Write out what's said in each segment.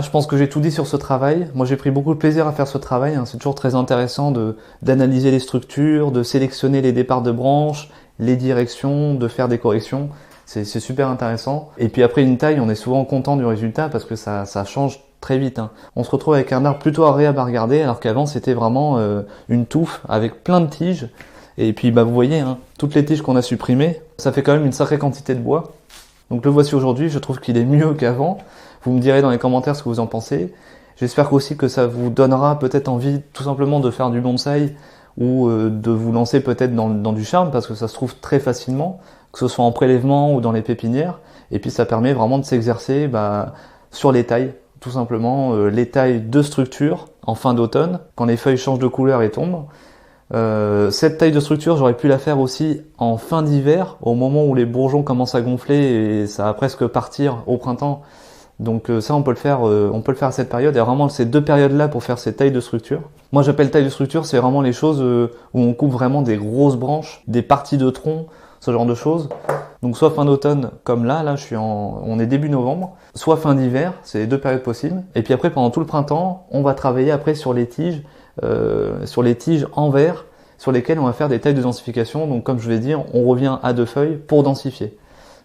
Je pense que j'ai tout dit sur ce travail. Moi, j'ai pris beaucoup de plaisir à faire ce travail, hein. C'est toujours très intéressant d'analyser les structures, de sélectionner les départs de branches, les directions, de faire des corrections. C'est super intéressant. Et puis après une taille, on est souvent content du résultat parce que ça change très vite, hein. On se retrouve avec un arbre plutôt agréable à regarder, alors qu'avant c'était vraiment une touffe avec plein de tiges. Et puis vous voyez, hein, toutes les tiges qu'on a supprimées, ça fait quand même une sacrée quantité de bois. Donc le voici aujourd'hui, je trouve qu'il est mieux qu'avant. Vous me direz dans les commentaires ce que vous en pensez. J'espère aussi que ça vous donnera peut-être envie tout simplement de faire du bonsaï ou de vous lancer peut-être dans du charme parce que ça se trouve très facilement, que ce soit en prélèvement ou dans les pépinières. Et puis ça permet vraiment de s'exercer sur les tailles, tout simplement les tailles de structure en fin d'automne, quand les feuilles changent de couleur et tombent. Cette taille de structure, j'aurais pu la faire aussi en fin d'hiver, au moment où les bourgeons commencent à gonfler et ça va presque partir au printemps. Donc ça, on peut le faire à cette période. Il y a vraiment ces deux périodes-là pour faire ces tailles de structure. Moi, j'appelle taille de structure, c'est vraiment les choses où on coupe vraiment des grosses branches, des parties de tronc, ce genre de choses. Donc soit fin d'automne, comme là, on est début novembre, soit fin d'hiver, c'est les deux périodes possibles. Et puis après, pendant tout le printemps, on va travailler après sur les tiges en verre, sur lesquelles on va faire des tailles de densification. Donc comme je l'ai dit, on revient à deux feuilles pour densifier.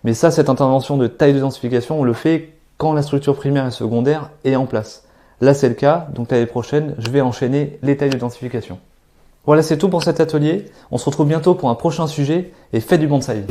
Mais ça, cette intervention de taille de densification, on le fait quand la structure primaire et secondaire est en place. Là, c'est le cas, donc l'année prochaine, je vais enchaîner les tailles de densification. Voilà, c'est tout pour cet atelier. On se retrouve bientôt pour un prochain sujet et faites du bonsaï.